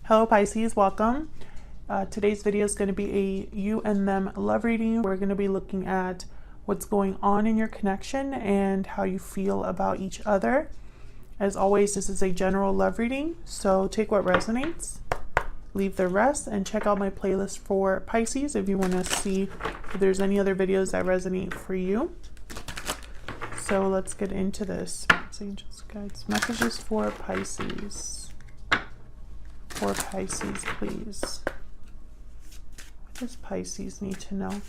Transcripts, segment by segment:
Hello Pisces, welcome. Today's video is going to be a you and them love reading. We're going to be looking at what's going on in your connection and how you feel about each other. As always, this is a general love reading, so take what resonates, leave the rest, and check out my playlist for Pisces if you want to see if there's any other videos that resonate for you. So let's get into this. Angels, guides, messages for Pisces. For Pisces, please. What does Pisces need to know?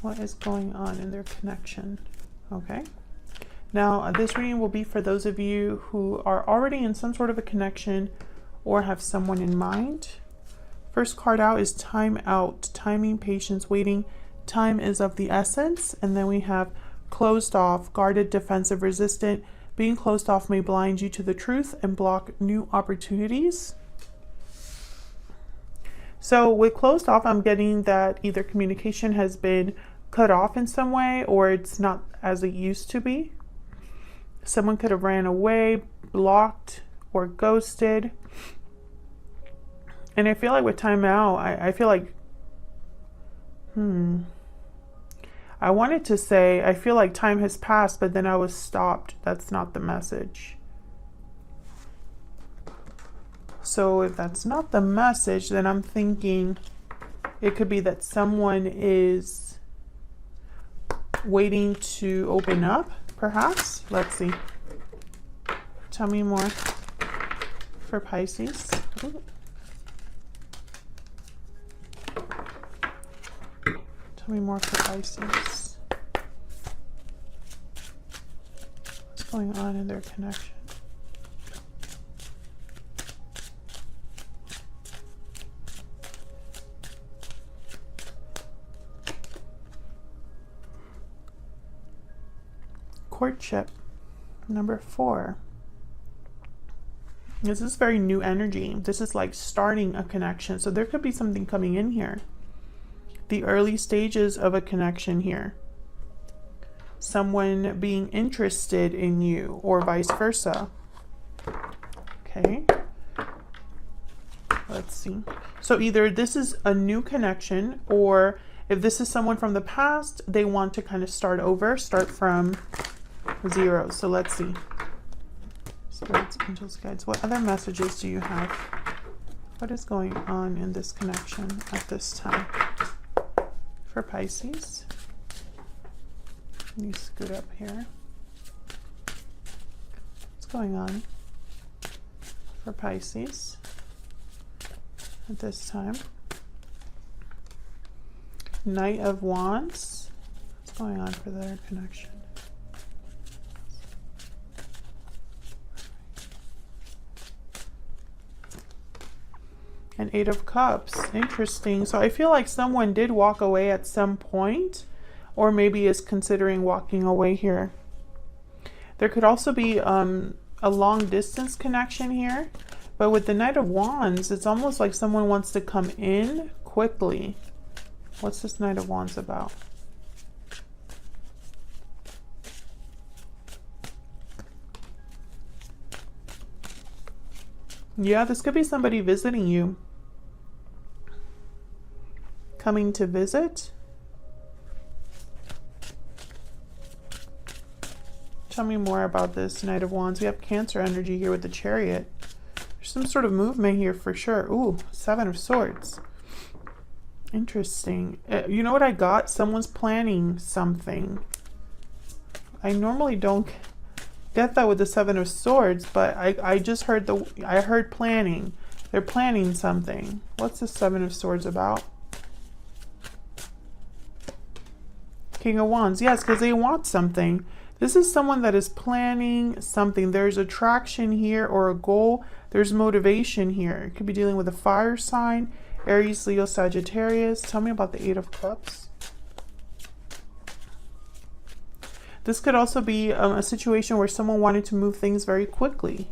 What is going on in their connection? Okay. Now, this reading will be for those of you who are already in some sort of a connection or have someone in mind. First card out is time out, timing, patience, waiting. Time is of the essence. And then we have closed off, guarded, defensive, resistant. Being closed off may blind you to the truth and block new opportunities. So with closed off, I'm getting that either communication has been cut off in some way or it's not as it used to be. Someone could have ran away, blocked, or ghosted. And I feel like with time out, I feel like, I wanted to say, I feel like time has passed, but then I was stopped. That's not the message. So if that's not the message, then I'm thinking it could be that someone is waiting to open up, perhaps. Let's see. Tell me more for Pisces. Ooh. Tell me more for Pisces. What's going on in their connection? Courtship, number 4. This is very new energy. This is like starting a connection. So there could be something coming in here. The early stages of a connection here. Someone being interested in you or vice versa. Okay. Let's see. So either this is a new connection, or if this is someone from the past, they want to kind of start over, start from 0. So let's see. Spirits, angels, guides. What other messages do you have? What is going on in this connection at this time? For Pisces. Let me scoot up here. What's going on for Pisces at this time? Knight of Wands. What's going on for their connection? And 8 of Cups. Interesting. So I feel like someone did walk away at some point, or maybe is considering walking away here. There could also be a long distance connection here, but with the Knight of Wands, it's almost like someone wants to come in quickly. What's this Knight of Wands about? Yeah, this could be somebody visiting you. Coming to visit. Tell me more about this Knight of Wands. We have Cancer energy here with the Chariot. There's some sort of movement here for sure. Ooh, 7 of Swords. Interesting. You know what I got? Someone's planning something. I normally don't get that with the 7 of Swords, but I just heard I heard planning. They're planning something. What's the 7 of Swords about? King of Wands. Yes, because they want something. This is someone that is planning something. There's attraction here or a goal. There's motivation here. It could be dealing with a fire sign. Aries, Leo, Sagittarius. Tell me about the 8 of Cups. This could also be a situation where someone wanted to move things very quickly.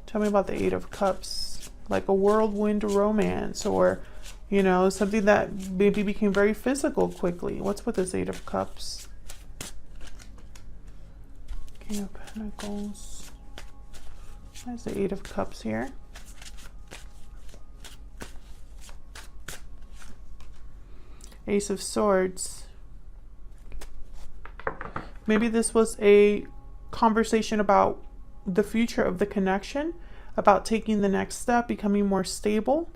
Tell me about the 8 of Cups. Like a whirlwind romance, or, you know, something that maybe became very physical quickly. What's with this 8 of Cups? King of Pentacles. There's the 8 of Cups here. Ace of Swords. Maybe this was a conversation about the future of the connection, about taking the next step, becoming more stable.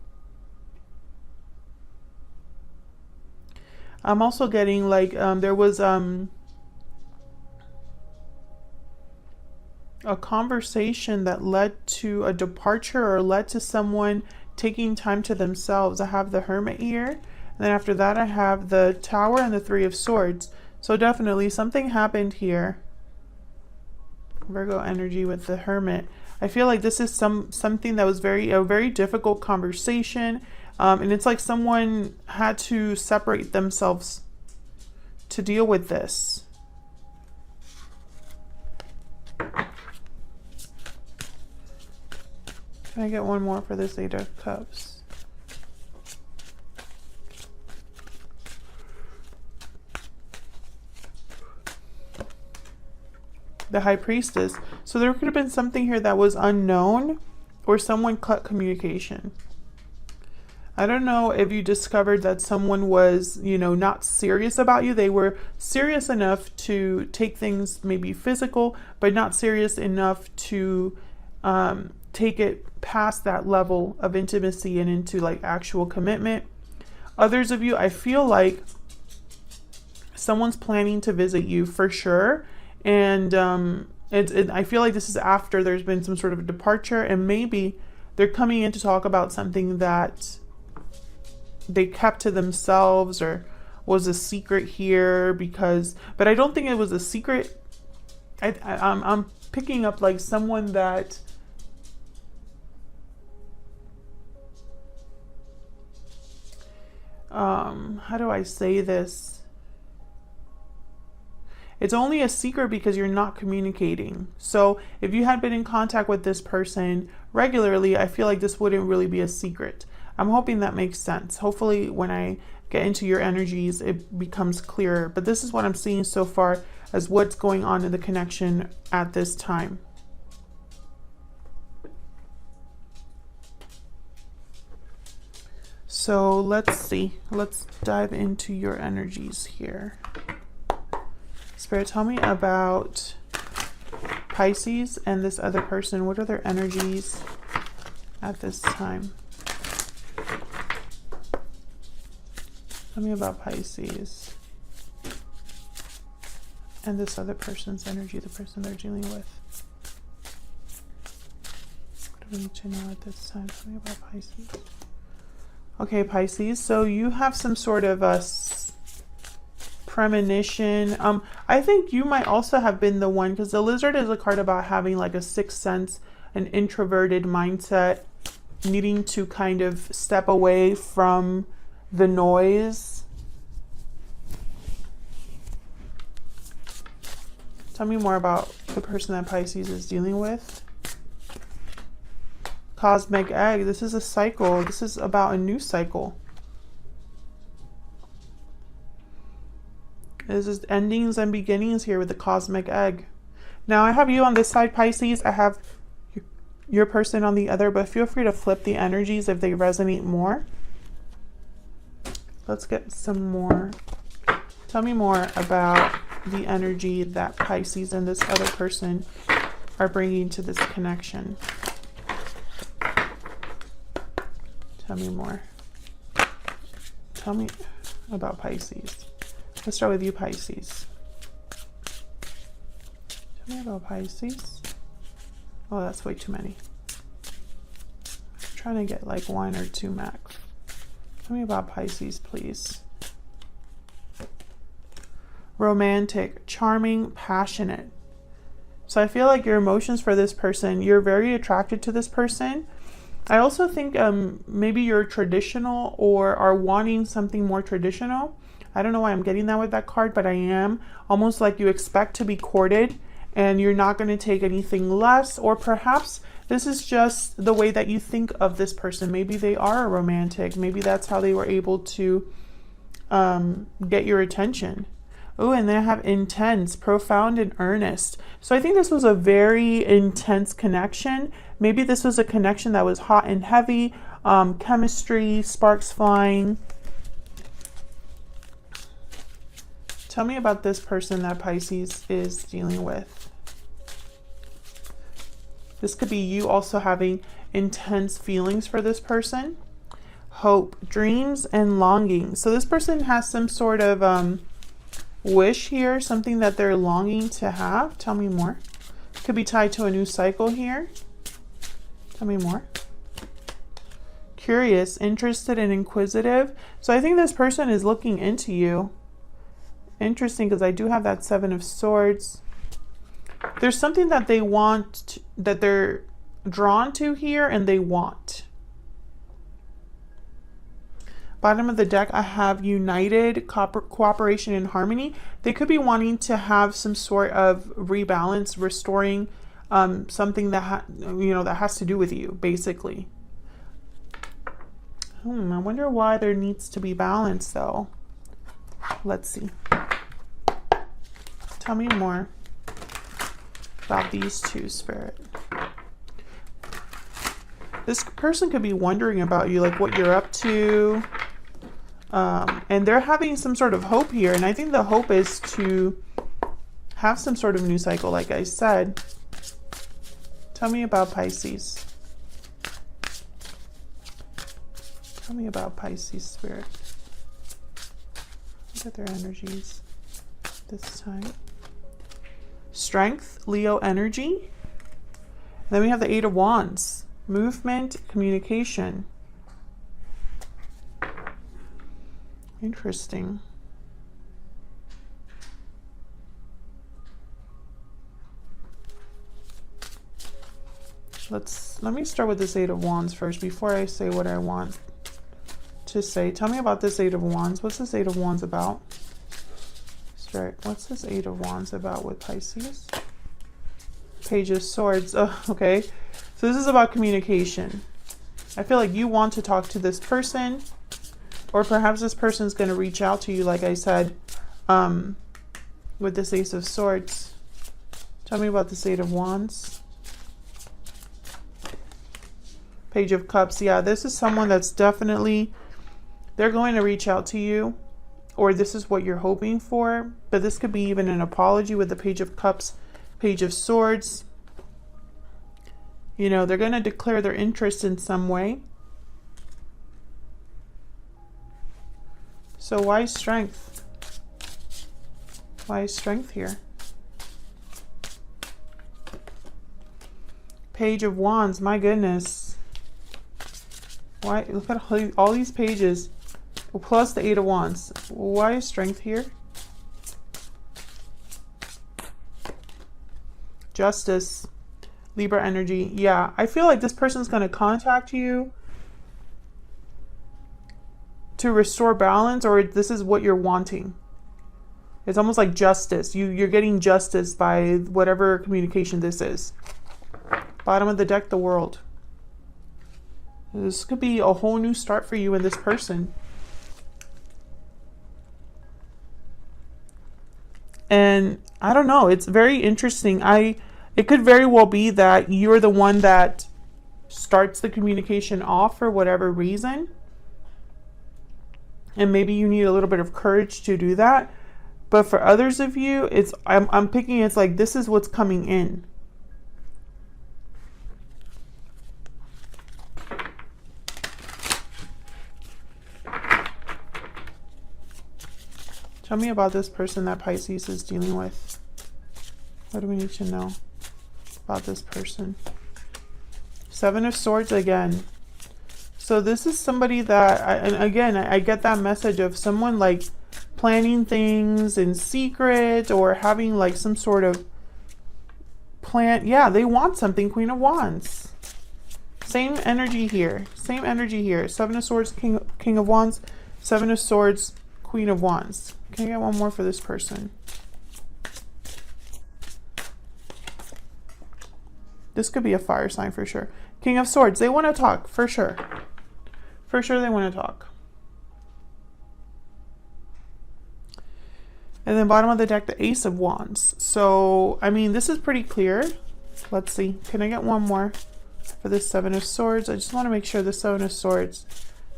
I'm also getting like there was a conversation that led to a departure or led to someone taking time to themselves. I have the Hermit here, and then after that I have the Tower and the Three of Swords. So definitely something happened here. Virgo energy with the Hermit. I feel like this is something that was a very difficult conversation, and it's like someone had to separate themselves to deal with this. Can I get one more for this Eight of Cups? The High Priestess. So there could have been something here that was unknown, or someone cut communication. I don't know if you discovered that someone was, you know, not serious about you. They were serious enough to take things maybe physical, but not serious enough to take it past that level of intimacy and into like actual commitment. Others of you, I feel like someone's planning to visit you for sure. And I feel like this is after there's been some sort of a departure, and maybe they're coming in to talk about something that they kept to themselves or was a secret here, but I don't think it was a secret. I'm picking up like someone that how do I say this? It's only a secret because you're not communicating. So if you had been in contact with this person regularly, I feel like this wouldn't really be a secret. I'm hoping that makes sense. Hopefully when I get into your energies, it becomes clearer. But this is what I'm seeing so far as what's going on in the connection at this time. So let's see. Let's dive into your energies here. Spirit, tell me about Pisces and this other person. What are their energies at this time? Tell me about Pisces and this other person's energy, the person they're dealing with. What do we need to know at this time? Tell me about Pisces. Okay, Pisces, so you have some sort of a premonition. I think you might also have been the one, because the Lizard is a card about having like a sixth sense, an introverted mindset, needing to kind of step away from the noise. Tell me more about the person that Pisces is dealing with. Cosmic egg. This is a cycle. This is about a new cycle. This is endings and beginnings here with the cosmic egg. Now I have you on this side, Pisces. I have your person on the other, but feel free to flip the energies if they resonate more. Let's get some more. Tell me more about the energy that Pisces and this other person are bringing to this connection. Tell me more. Tell me about Pisces. Let's start with you, Pisces. Tell me about Pisces. Oh, that's way too many. I'm trying to get like one or two max. Tell me about Pisces, please. Romantic, charming, passionate. So I feel like your emotions for this person, you're very attracted to this person. I also think maybe you're traditional or are wanting something more traditional. I don't know why I'm getting that with that card, but I am. Almost like you expect to be courted and you're not going to take anything less. Or perhaps this is just the way that you think of this person. Maybe they are a romantic. Maybe that's how they were able to get your attention. Oh, and then I have intense, profound, and earnest. So I think this was a very intense connection. Maybe this was a connection that was hot and heavy, chemistry, sparks flying. Tell me about this person that Pisces is dealing with. This could be you also having intense feelings for this person. Hope, dreams, and longing. So this person has some sort of wish here, something that they're longing to have. Tell me more. Could be tied to a new cycle here. Tell me more. Curious, interested, and inquisitive. So I think this person is looking into you. Interesting, because I do have that Seven of Swords. There's something that they want, that they're drawn to here, and they want. Bottom of the deck, I have united, cooperation, and harmony. They could be wanting to have some sort of rebalance, restoring something that that has to do with you, basically. I wonder why there needs to be balance, though. Let's see. Tell me more about these two, Spirit. This person could be wondering about you, like what you're up to. And they're having some sort of hope here. And I think the hope is to have some sort of new cycle, like I said. Tell me about Pisces. Tell me about Pisces, Spirit. Look at their energies this time. Strength, Leo energy. And then we have the Eight of Wands. Movement, communication. Interesting. Let me start with this Eight of Wands first before I say what I want to say. Tell me about this Eight of Wands. What's this Eight of Wands about? Spirit, what's this Eight of Wands about with Pisces? Page of Swords. Oh, okay. So this is about communication. I feel like you want to talk to this person, or perhaps this person is going to reach out to you, like I said, with this Ace of Swords. Tell me about this Eight of Wands. Page of Cups. Yeah, this is someone that's definitely, they're going to reach out to you, or this is what you're hoping for. But this could be even an apology with the Page of Cups, Page of Swords. You know, they're going to declare their interest in some way. So why strength? Why is strength here? Page of Wands, my goodness. Why? Look at all these pages. Plus the Eight of Wands. Why is strength here? Justice. Libra energy. Yeah, I feel like this person's going to contact you to restore balance, or this is what you're wanting. It's almost like justice. You're getting justice by whatever communication this is. Bottom of the deck, the World. This could be a whole new start for you and this person. And I don't know, it's very interesting. It could very well be that you're the one that starts the communication off for whatever reason. And maybe you need a little bit of courage to do that. But for others of you, I'm picking, it's like this is what's coming in. Tell me about this person that Pisces is dealing with. What do we need to know about this person? Seven of Swords again. So this is somebody that, and again, I get that message of someone like planning things in secret, or having like some sort of plan. Yeah, they want something. Queen of Wands. Same energy here. Same energy here. Seven of Swords, King of Wands. Seven of Swords, Queen of Wands. Can I get one more for this person? This could be a fire sign for sure. King of Swords. They want to talk for sure. For sure they want to talk. And then bottom of the deck, the Ace of Wands. So, I mean, this is pretty clear. Let's see. Can I get one more for this Seven of Swords? I just want to make sure the Seven of Swords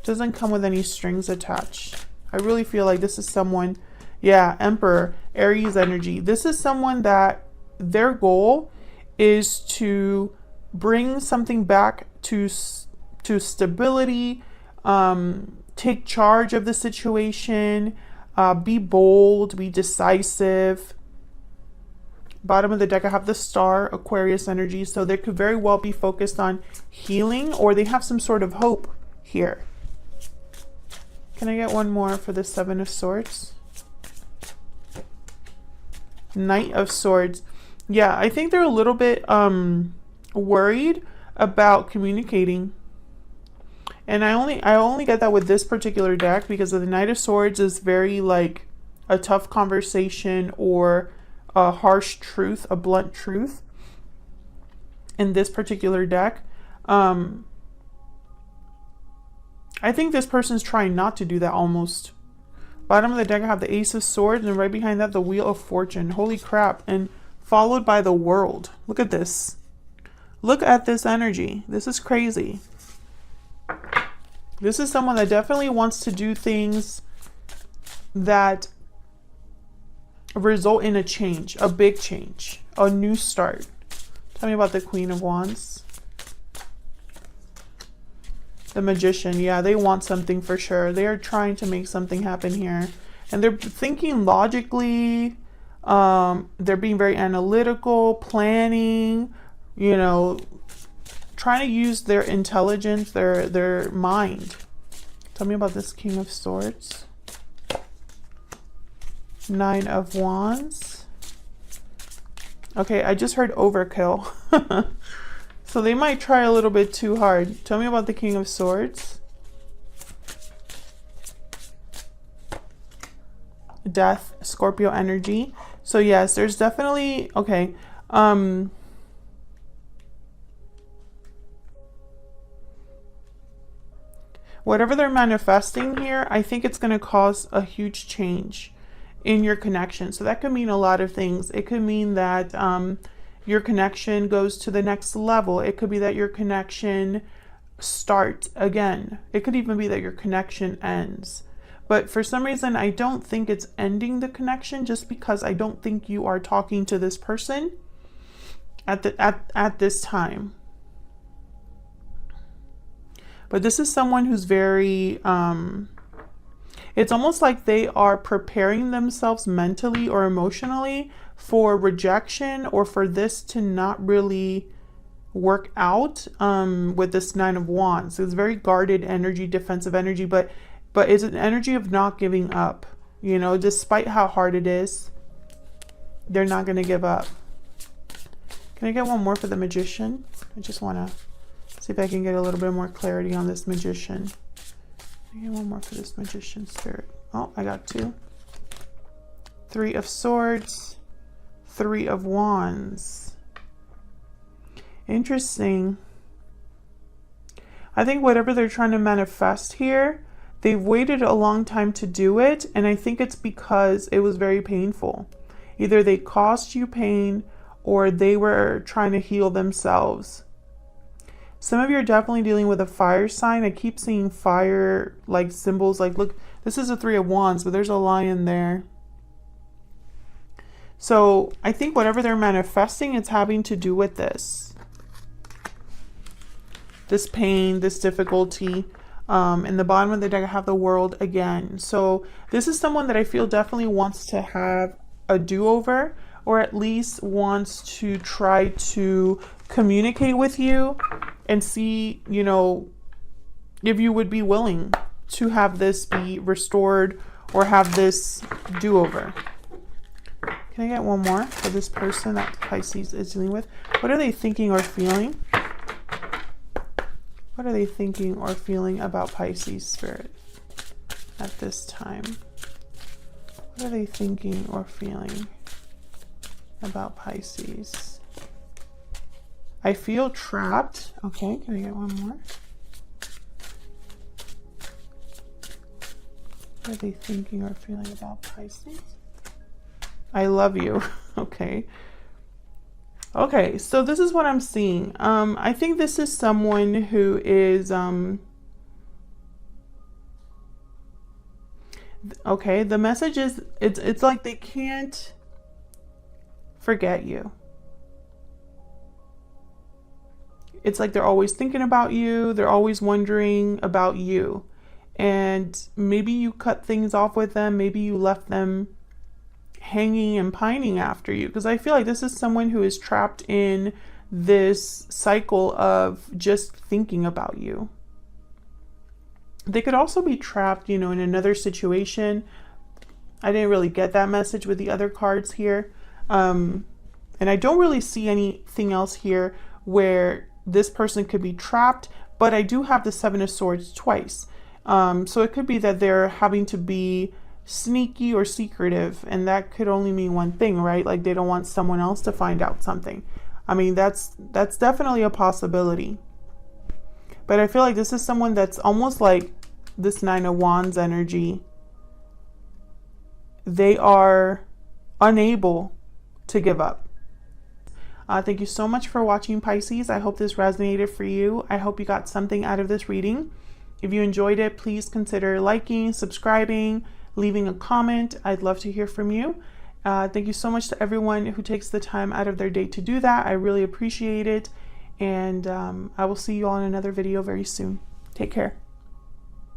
doesn't come with any strings attached. I really feel like this is someone Yeah, Emperor, Aries energy. This is someone that their goal is to bring something back to stability, take charge of the situation, be bold, be decisive. Bottom of the deck, I have the Star, Aquarius energy. So they could very well be focused on healing, or they have some sort of hope here. Can I get one more for the Seven of Swords? Knight of Swords. Yeah, I think they're a little bit worried about communicating. And I only get that with this particular deck because of the Knight of Swords is very like a tough conversation or a harsh truth, a blunt truth. In this particular deck, I think this person's trying not to do that almost. Bottom of the deck, I have the Ace of Swords, and right behind that, the Wheel of Fortune. Holy crap. And followed by the World. Look at this. Look at this energy. This is crazy. This is someone that definitely wants to do things that result in a change, a big change, a new start. Tell me about the Queen of Wands. The Magician, yeah, they want something for sure. They are trying to make something happen here. And they're thinking logically. They're being very analytical, planning, you know, trying to use their intelligence, their mind. Tell me about this King of Swords. Nine of Wands. Okay, I just heard overkill. So they might try a little bit too hard. Tell me about the King of Swords. Death, Scorpio energy. So yes, there's definitely, okay. Whatever they're manifesting here, I think it's going to cause a huge change in your connection. So that could mean a lot of things. It could mean that your connection goes to the next level. It could be that your connection starts again. It could even be that your connection ends. But for some reason, I don't think it's ending the connection, just because I don't think you are talking to this person at this time. But this is someone who's very, it's almost like they are preparing themselves mentally or emotionally for rejection, or for this to not really work out with this Nine of Wands. It's very guarded energy, defensive energy, but it's an energy of not giving up. You know, despite how hard it is, they're not going to give up. Can I get one more for the Magician? I just want to see if I can get a little bit more clarity on this Magician. Can I get one more for this Magician spirit? Oh, I got two. Three of Swords. Three of Wands. Interesting. I think whatever they're trying to manifest here, they've waited a long time to do it, and I think it's because it was very painful. Either they caused you pain, or they were trying to heal themselves. Some of you are definitely dealing with a fire sign. I keep seeing fire like symbols. Like, look, this is a Three of Wands, but there's a lion there. So I think whatever they're manifesting, it's having to do with this pain, this difficulty. In the bottom of the deck, I have the World again. So this is someone that I feel definitely wants to have a do-over, or at least wants to try to communicate with you and see, you know, if you would be willing to have this be restored or have this do-over. Can I get one more for this person that Pisces is dealing with? What are they thinking or feeling? What are they thinking or feeling about Pisces spirit at this time? What are they thinking or feeling about Pisces? I feel trapped. Okay, can I get one more? What are they thinking or feeling about Pisces? I love you. Okay. Okay, so this is what I'm seeing. I think this is someone who is Okay, the message is it's like they can't forget you. It's like they're always thinking about you. They're always wondering about you. And maybe you cut things off with them. Maybe you left them hanging and pining after you. Because I feel like this is someone who is trapped in this cycle of just thinking about you. They could also be trapped, you know, in another situation. I didn't really get that message with the other cards here. And I don't really see anything else here where this person could be trapped, but I do have the Seven of Swords twice. So it could be that they're having to be sneaky or secretive, and that could only mean one thing, right? Like they don't want someone else to find out something. I mean, that's definitely a possibility. But I feel like this is someone that's almost like this Nine of Wands energy. They are unable to give up. Thank you so much for watching, Pisces. I hope this resonated for you. I hope you got something out of this reading. If you enjoyed it, please consider liking, subscribing, leaving a comment. I'd love to hear from you. Thank you so much to everyone who takes the time out of their day to do that. I really appreciate it. And I will see you all in another video very soon. Take care.